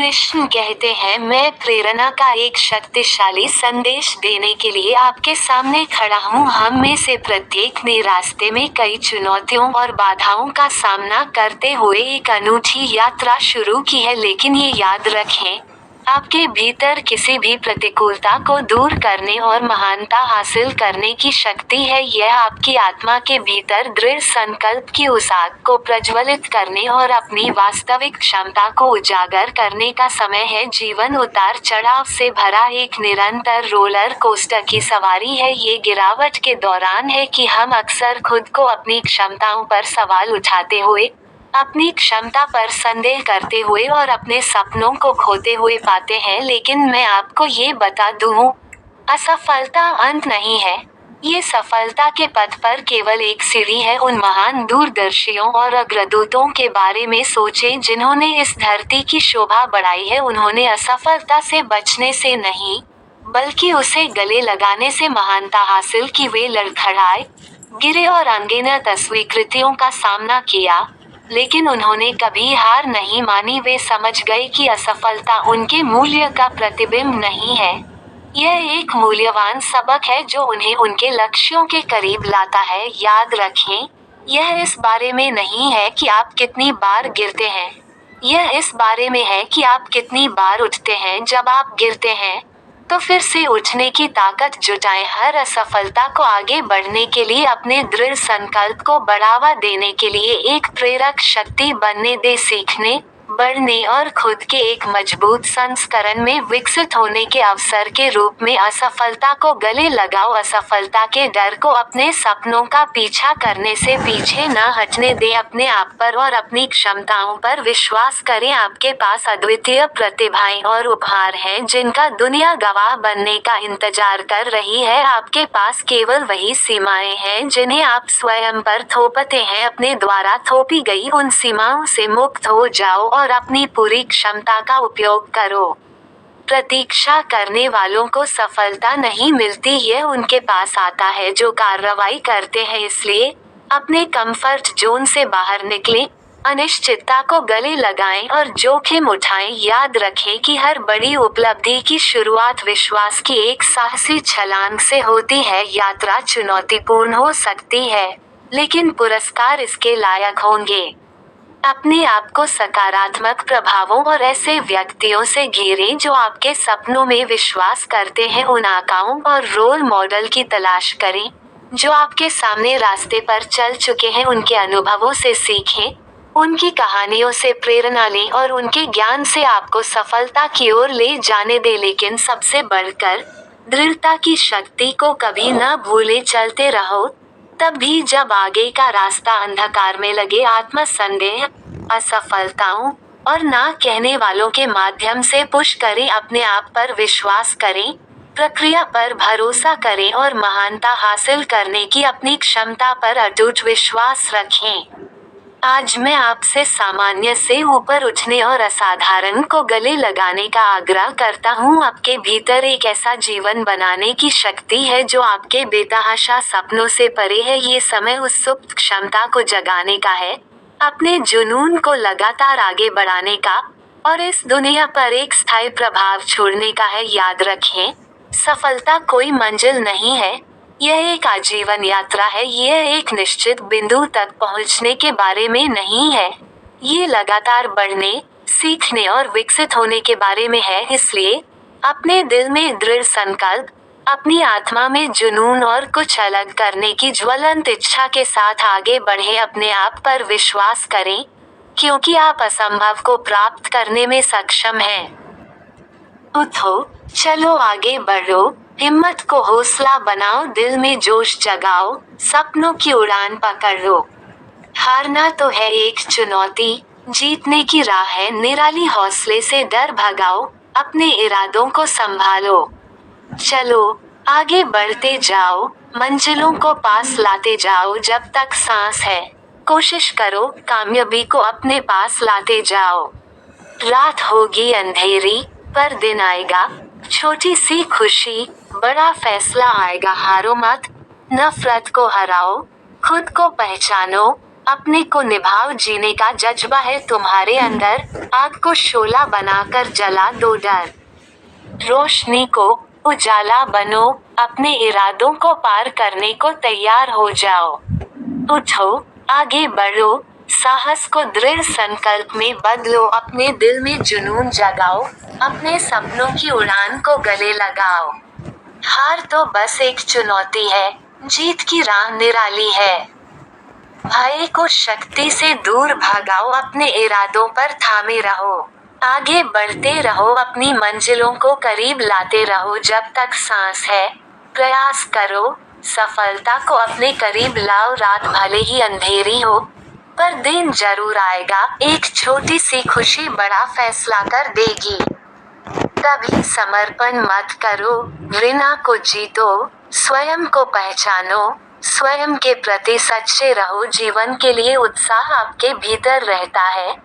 कृष्ण कहते हैं, मैं प्रेरणा का एक शक्तिशाली संदेश देने के लिए आपके सामने खड़ा हूँ। हम में से प्रत्येक ने रास्ते में कई चुनौतियों और बाधाओं का सामना करते हुए एक अनूठी यात्रा शुरू की है, लेकिन ये याद रखें, आपके भीतर किसी भी प्रतिकूलता को दूर करने और महानता हासिल करने की शक्ति है। यह आपकी आत्मा के भीतर दृढ़ संकल्प की उस आग को प्रज्वलित करने और अपनी वास्तविक क्षमता को उजागर करने का समय है। जीवन उतार चढ़ाव से भरा एक निरंतर रोलर कोस्टर की सवारी है। ये गिरावट के दौरान है कि हम अक्सर खुद को अपनी क्षमताओं पर सवाल उठाते हुए, अपनी क्षमता पर संदेह करते हुए और अपने सपनों को खोते हुए पाते हैं। लेकिन मैं आपको ये बता दूं, असफलता अंत नहीं है। ये सफलता के पथ पर केवल एक सीढ़ी है। उन महान दूरदर्शियों और अग्रदूतों के बारे में सोचें जिन्होंने इस धरती की शोभा बढ़ाई है। उन्होंने असफलता से बचने से नहीं, बल्कि उसे गले लगाने से महानता हासिल की। वे लड़खड़ाए, गिरे और अनगिनत अस्वीकृतियों का सामना किया, लेकिन उन्होंने कभी हार नहीं मानी। वे समझ गए कि असफलता उनके मूल्य का प्रतिबिंब नहीं है, यह एक मूल्यवान सबक है जो उन्हें उनके लक्ष्यों के करीब लाता है। याद रखें, यह इस बारे में नहीं है कि आप कितनी बार गिरते हैं, यह इस बारे में है कि आप कितनी बार उठते हैं। जब आप गिरते हैं, तो फिर से उठने की ताकत जुटाएं। हर असफलता को आगे बढ़ने के लिए अपने दृढ़ संकल्प को बढ़ावा देने के लिए एक प्रेरक शक्ति बनने दे। सीखने, बढ़ने और खुद के एक मजबूत संस्करण में विकसित होने के अवसर के रूप में असफलता को गले लगाओ। असफलता के डर को अपने सपनों का पीछा करने से पीछे न हटने दें। अपने आप पर और अपनी क्षमताओं पर विश्वास करें। आपके पास अद्वितीय प्रतिभाएं और उपहार हैं जिनका दुनिया गवाह बनने का इंतजार कर रही है। आपके पास केवल वही सीमाएं हैं जिन्हें आप स्वयं पर थोपते हैं। अपने द्वारा थोपी गई उन सीमाओं से मुक्त हो जाओ और अपनी पूरी क्षमता का उपयोग करो। प्रतीक्षा करने वालों को सफलता नहीं मिलती, यह उनके पास आता है जो कार्रवाई करते हैं। इसलिए अपने कंफर्ट जोन से बाहर निकलें, अनिश्चितता को गले लगाएं और जोखिम उठाएं। याद रखें कि हर बड़ी उपलब्धि की शुरुआत विश्वास की एक साहसी छलांग से होती है। यात्रा चुनौतीपूर्ण हो सकती है, लेकिन पुरस्कार इसके लायक होंगे। अपने आप को सकारात्मक प्रभावों और ऐसे व्यक्तियों से घेरें जो आपके सपनों में विश्वास करते हैं। उन आकाओं और रोल मॉडल की तलाश करें जो आपके सामने रास्ते पर चल चुके हैं। उनके अनुभवों से सीखें, उनकी कहानियों से प्रेरणा लें और उनके ज्ञान से आपको सफलता की ओर ले जाने दें। लेकिन सबसे बढ़कर दृढ़ता की शक्ति को कभी न भूलें। चलते रहो, तब भी जब आगे का रास्ता अंधकार में लगे। आत्मसंदेह, असफलताओं और ना कहने वालों के माध्यम से पुश करें। अपने आप पर विश्वास करें, प्रक्रिया पर भरोसा करें और महानता हासिल करने की अपनी क्षमता पर अटूट विश्वास रखें। आज मैं आपसे सामान्य से ऊपर उठने और असाधारण को गले लगाने का आग्रह करता हूँ। आपके भीतर एक ऐसा जीवन बनाने की शक्ति है जो आपके बेतहाशा सपनों से परे है। ये समय उस सुप्त क्षमता को जगाने का है, अपने जुनून को लगातार आगे बढ़ाने का और इस दुनिया पर एक स्थायी प्रभाव छोड़ने का है। याद रखें, सफलता कोई मंजिल नहीं है, यह एक आजीवन यात्रा है। यह एक निश्चित बिंदु तक पहुंचने के बारे में नहीं है, ये लगातार बढ़ने, सीखने और विकसित होने के बारे में है। इसलिए अपने दिल में दृढ़ संकल्प, अपनी आत्मा में जुनून और कुछ अलग करने की ज्वलंत इच्छा के साथ आगे बढ़ें। अपने आप पर विश्वास करें, क्योंकि आप असंभव को प्राप्त करने में सक्षम हैं। उठो, चलो आगे बढ़ो, हिम्मत को हौसला बनाओ, दिल में जोश जगाओ, सपनों की उड़ान पकड़ो। हारना तो है एक चुनौती, जीतने की राह है निराली। हौसले से डर भगाओ, अपने इरादों को संभालो। चलो आगे बढ़ते जाओ, मंजिलों को पास लाते जाओ। जब तक सांस है, कोशिश करो, कामयाबी को अपने पास लाते जाओ। रात होगी अंधेरी, पर दिन आएगा। छोटी सी खुशी, बड़ा फैसला आएगा। हारो मत, नफरत को हराओ, खुद को पहचानो, अपने को निभाओ, जीने का जज्बा है तुम्हारे अंदर, आग को शोला बनाकर जला दो, डर रोशनी को उजाला बनो, अपने इरादों को पार करने को तैयार हो जाओ। उठो, आगे बढ़ो, साहस को दृढ़ संकल्प में बदलो, अपने दिल में जुनून जगाओ, अपने सपनों की उड़ान को गले लगाओ। हार तो बस एक चुनौती है, जीत की राह निराली है। भय को शक्ति से दूर भगाओ, अपने इरादों पर थामे रहो। आगे बढ़ते रहो, अपनी मंजिलों को करीब लाते रहो, जब तक सांस है प्रयास करो, सफलता को अपने करीब लाओ। रात भले ही अंधेरी हो, पर दिन जरूर आएगा, एक छोटी सी खुशी बड़ा फैसला कर देगी। कभी समर्पण मत करो, घृणा को जीतो, स्वयं को पहचानो, स्वयं के प्रति सच्चे रहो। जीवन के लिए उत्साह आपके भीतर रहता है,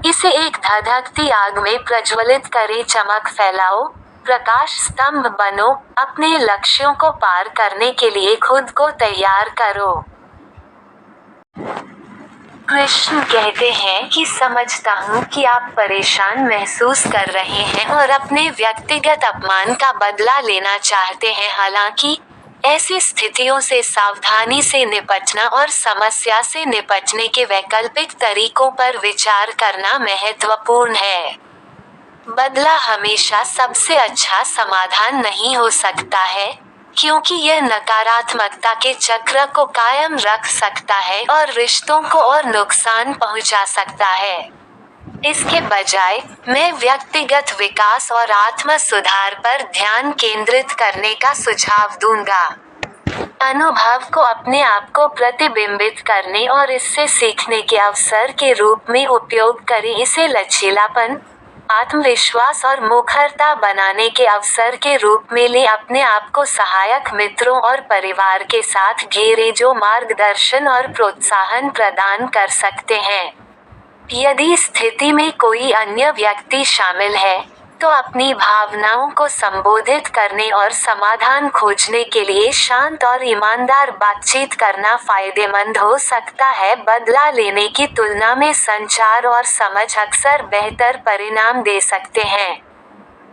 इसे एक धधकती आग में प्रज्वलित करे, चमक फैलाओ, प्रकाश स्तंभ बनो, अपने लक्ष्यों को पार करने के लिए खुद को तैयार करो। कृष्ण कहते हैं कि समझता हूँ कि आप परेशान महसूस कर रहे हैं और अपने व्यक्तिगत अपमान का बदला लेना चाहते हैं। हालांकि ऐसी स्थितियों से सावधानी से निपटना और समस्या से निपटने के वैकल्पिक तरीकों पर विचार करना महत्वपूर्ण है। बदला हमेशा सबसे अच्छा समाधान नहीं हो सकता है, क्योंकि यह नकारात्मकता के चक्र को कायम रख सकता है और रिश्तों को और नुकसान पहुंचा सकता है। इसके बजाय मैं व्यक्तिगत विकास और आत्म सुधार पर ध्यान केंद्रित करने का सुझाव दूंगा। अनुभव को अपने आप को प्रतिबिंबित करने और इससे सीखने के अवसर के रूप में उपयोग करें। इसे लचीलापन, आत्मविश्वास और मुखरता बनाने के अवसर के रूप में ले। अपने आप को सहायक मित्रों और परिवार के साथ घेरे जो मार्गदर्शन और प्रोत्साहन प्रदान कर सकते हैं। यदि स्थिति में कोई अन्य व्यक्ति शामिल है, तो अपनी भावनाओं को संबोधित करने और समाधान खोजने के लिए शांत और ईमानदार बातचीत करना फायदेमंद हो सकता है। बदला लेने की तुलना में संचार और समझ अक्सर बेहतर परिणाम दे सकते हैं।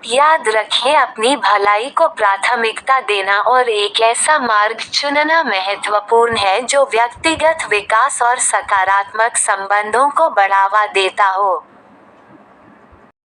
याद रखें, अपनी भलाई को प्राथमिकता देना और एक ऐसा मार्ग चुनना महत्वपूर्ण है जो व्यक्तिगत विकास और सकारात्मक संबंधों को बढ़ावा देता हो।